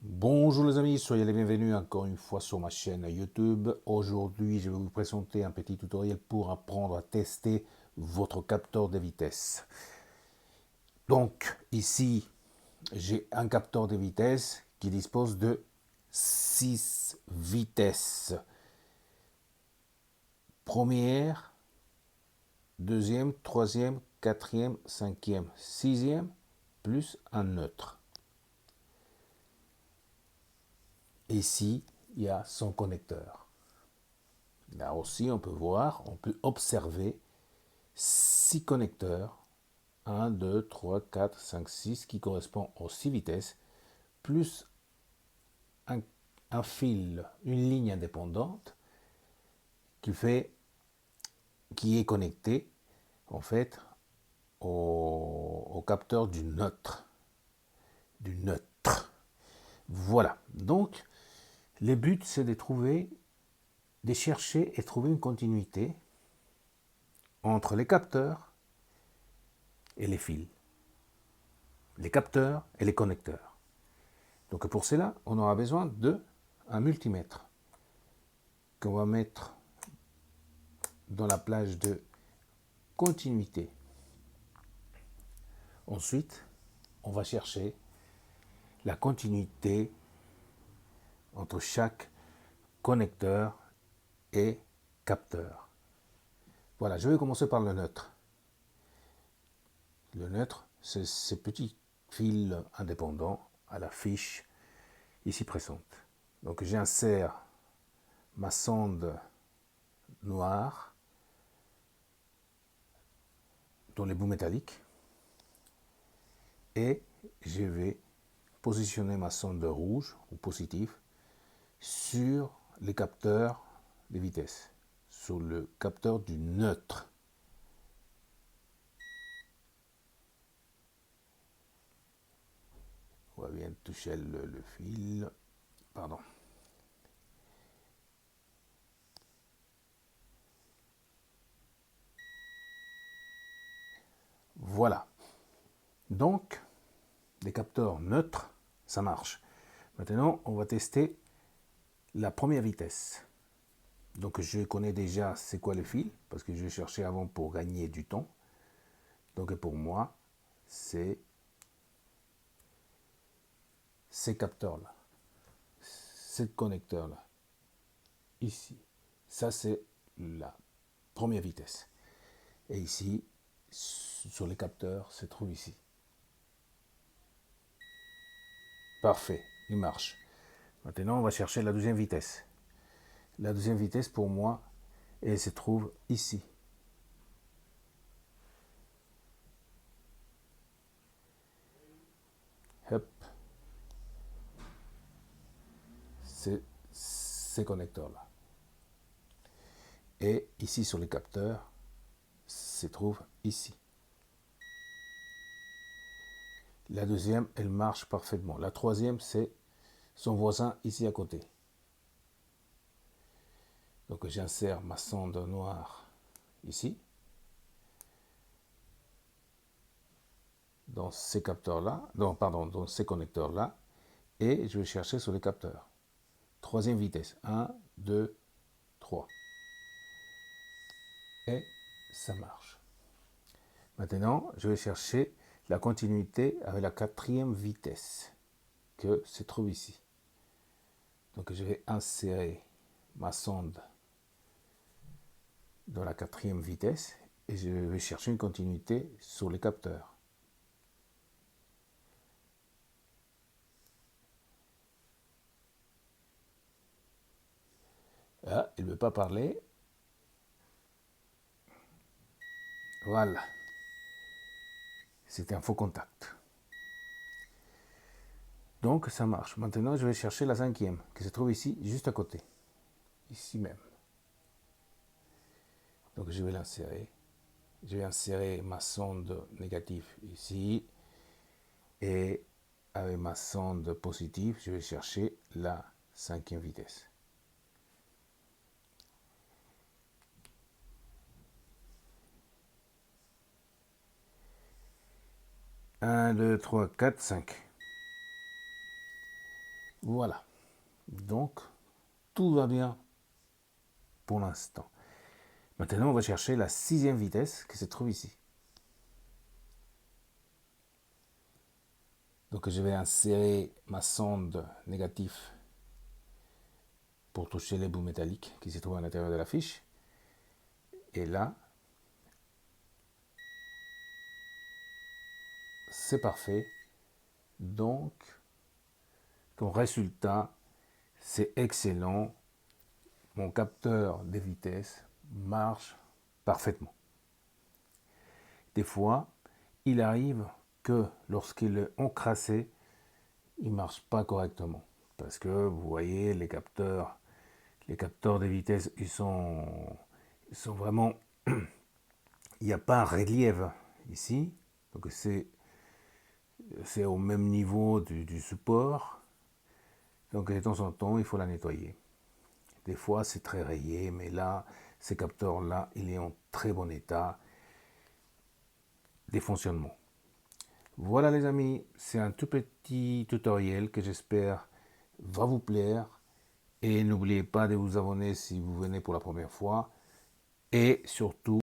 Bonjour les amis, soyez les bienvenus encore une fois sur ma chaîne YouTube. Aujourd'hui, je vais vous présenter un petit tutoriel pour apprendre à tester votre capteur de vitesse. Donc ici, j'ai un capteur de vitesse qui dispose de 6 vitesses. Première, deuxième, troisième, quatrième, cinquième, sixième, plus un neutre. Ici, il y a son connecteur. Là aussi, on peut voir, on peut observer 6 connecteurs, 1, 2, 3, 4, 5, 6, qui correspond aux 6 vitesses, plus un, un fil, une ligne indépendante qui, qui est connectée en fait au capteur du neutre. Du neutre. Voilà. Donc, le but, c'est de trouver, de chercher et trouver une continuité entre les capteurs et les fils, les capteurs et les connecteurs. Donc pour cela, on aura besoin d'un multimètre qu'on va mettre dans la plage de continuité. Ensuite, on va chercher la continuité entre chaque connecteur et capteur. Voilà, je vais commencer par le neutre. Le neutre, c'est ces petits fils indépendants à la fiche ici présente. Donc j'insère ma sonde noire dans les bouts métalliques et je vais positionner ma sonde rouge ou positive sur les capteurs de vitesse, sur le capteur du neutre. On va bien toucher le fil. Pardon. Voilà. Donc, les capteurs neutres, ça marche. Maintenant, on va tester la première vitesse. Donc, je connais déjà c'est quoi le fil, parce que je cherchais avant pour gagner du temps. Donc, pour moi, c'est ces capteurs-là, ces connecteurs-là, ici. Ça, c'est la première vitesse. Et ici, sur les capteurs, se trouve ici. Parfait, il marche. Maintenant, on va chercher la deuxième vitesse. La deuxième vitesse, pour moi, elle se trouve ici. Hop, c'est ces connecteurs-là. Et ici, sur les capteurs, se trouve ici. La deuxième, elle marche parfaitement. La troisième, c'est son voisin ici à côté. Donc j'insère ma sonde noire ici, dans ces capteurs-là, dans ces connecteurs-là, et je vais chercher sur les capteurs. Troisième vitesse, 1, 2, 3. Et ça marche. Maintenant, je vais chercher la continuité avec la quatrième vitesse que se trouve ici. Donc je vais insérer ma sonde dans la quatrième vitesse et je vais chercher une continuité sur les capteurs. Ah, il ne veut pas parler. Voilà. C'était un faux contact. Donc ça marche. Maintenant, je vais chercher la cinquième qui se trouve ici, juste à côté. Ici même. Donc je vais l'insérer. Je vais insérer ma sonde négative ici. Et avec ma sonde positive, je vais chercher la cinquième vitesse. 1, 2, 3, 4, 5. Voilà. Donc, tout va bien pour l'instant. Maintenant, on va chercher la 6e vitesse qui se trouve ici. Donc, je vais insérer ma sonde négative pour toucher les bouts métalliques qui se trouvent à l'intérieur de la fiche. Et là, c'est parfait. Donc, comme résultat, c'est excellent. Mon capteur de vitesse marche parfaitement. Des fois, il arrive que lorsqu'il est encrassé, il ne marche pas correctement. Parce que vous voyez, les capteurs de vitesse, ils sont vraiment... Il n'y a pas un relief ici. Donc c'est au même niveau du support. Donc de temps en temps, il faut la nettoyer. Des fois, c'est très rayé, mais là, ces capteurs-là, il est en très bon état de fonctionnement. Voilà les amis, c'est un tout petit tutoriel que j'espère va vous plaire. Et n'oubliez pas de vous abonner si vous venez pour la première fois. Et surtout,